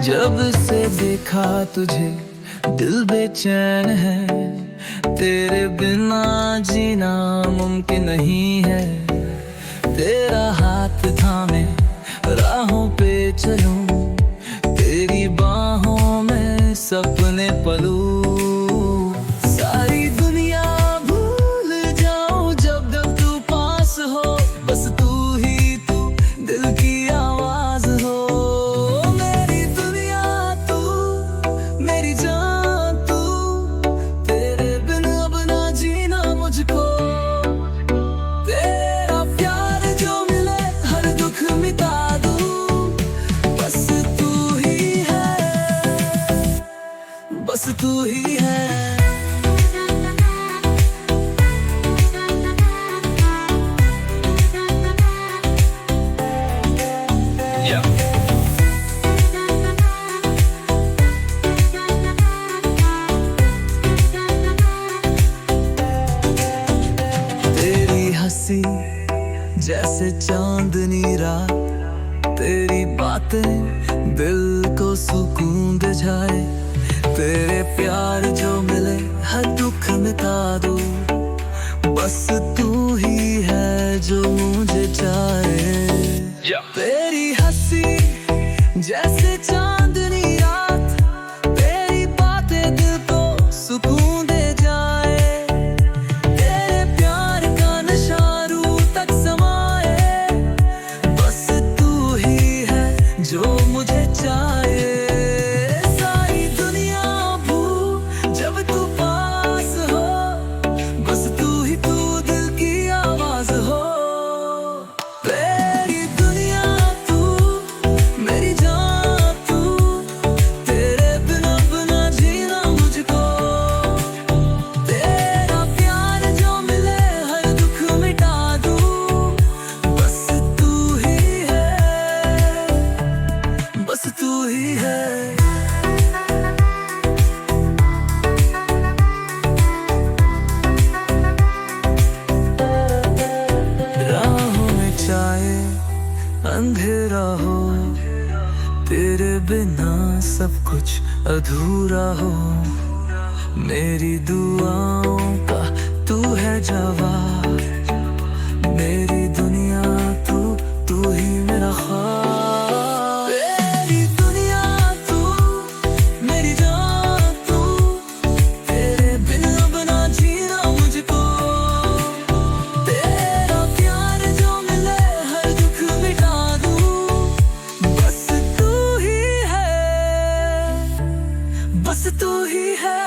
जब से देखा तुझे दिल बेचैन है, तेरे बिना जीना मुमकिन नहीं है। तेरा हाथ थामे राहों पे चलूं, तेरी बाहों में सपने पलूं। सारी दुनिया भूल जाऊं जब जब तू पास हो, बस तू ही तू दिल की आवाज हो। मेरी दुनिया तू, मेरी जान तू, तेरे बिन अब ना जीना मुझको। तेरा प्यार जो मिले हर दुख मिटा दूं, बस तू ही है, बस तू ही है। तेरी हंसी जैसे चांदनी रात, तेरी बातें दिल को सुकून दे जाए। तेरे प्यार जो मिले हर दुख मिटा दूं, बस तू ही है जो मुझे चाहे। तेरी हंसी जैसे चांदनी रात, तेरी बातें दिल को सुकून दे जाए। तेरे प्यार का नशा रूह तक समाए, बस तू ही है जो मुझे चाहे। सारी दुनिया भूल जब तू पास हो, बस तू ही तू दिल की आवाज हो। तेरी दुनिया तू, मेरी जान तू, तेरे बिना बिना जीना मुझको। तेरा प्यार जो मिले हर दुख मिटा दूं, बस तू ही है, बस तू ही है। राहों में चाहे अंधेरा हो, तेरे बिना सब कुछ अधूरा हो। मेरी दुआओं का तू है जवाब, मेरी दुनिया तू, तू ही मेरा ख्वाब। तेरी दुनिया तू, मेरी जान तू, तेरे बिन अब ना जीना मुझको। तेरा प्यार जो मिले हर दुख मिटा दूं, बस तू ही है, बस तू ही है।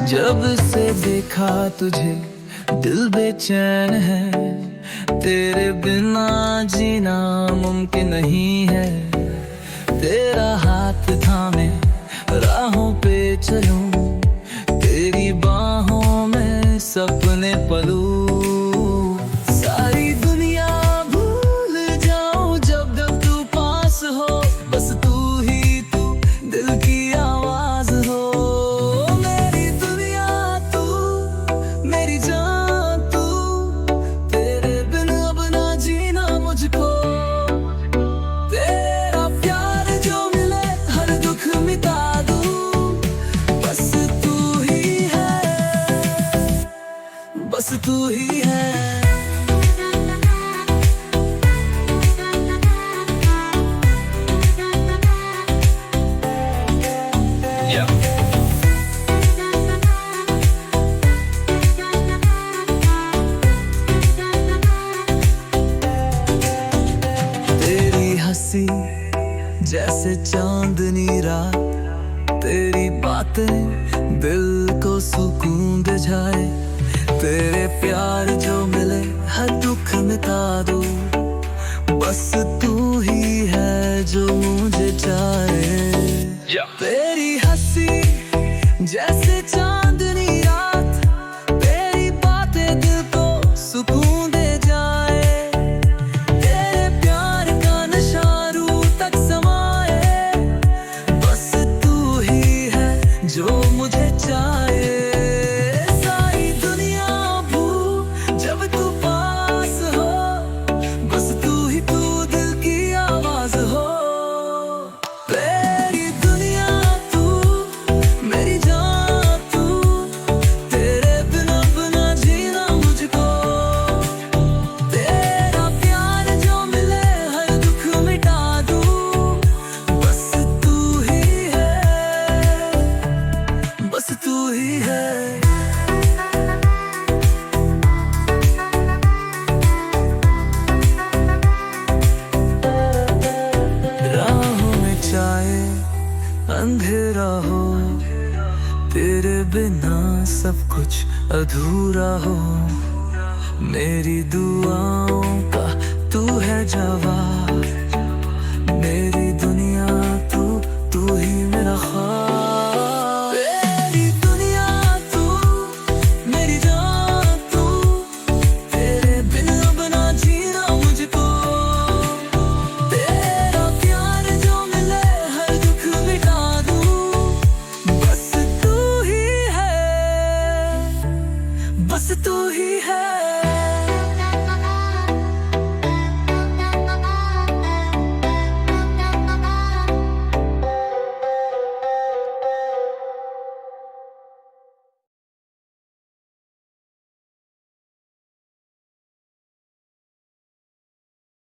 जब से देखा तुझे दिल बेचैन है, तेरे बिना जीना मुमकिन नहीं है। तेरा हाथ थामे राहों पे चलूं, तेरी बाहों में सपने पलूं। सारी दुनिया भूल जाऊं जब जब तू पास हो, बस तू ही तू दिल की आवाज हो। मेरी दुनिया तू, मेरी जान तू, तेरे बिन अब ना जीना मुझको। तेरा प्यार जो मिले हर दुख मिटा दूं, बस तू ही है, बस तू ही है। तेरी हंसी जैसे चांदनी रात, तेरी बातें दिल को सुकून दे जाए। तेरे प्यार जो मिले हर दुख मिटा दूं, बस तू ही है जो मुझे चाहे। तेरी हंसी जैसे चांदनी रात, तेरी बातें दिल को सुकून दे जाए। तेरे प्यार का नशा जो मुझे चाहे सारी दुनिया भूल जब तू पास हो, बस तू दिल की आवाज हो। मेरी दुनिया तू, मेरी जान तू, तेरे बिना बिना जीना मुझको। तेरा प्यार जो मिले हर दुख मिटा दूं, बस तू ही है, बस तू ही है। राहों में चाहे अंधेरा हो, तेरे बिना सब कुछ अधूरा हो। मेरी दुआओं का तू है जवाब, मेरी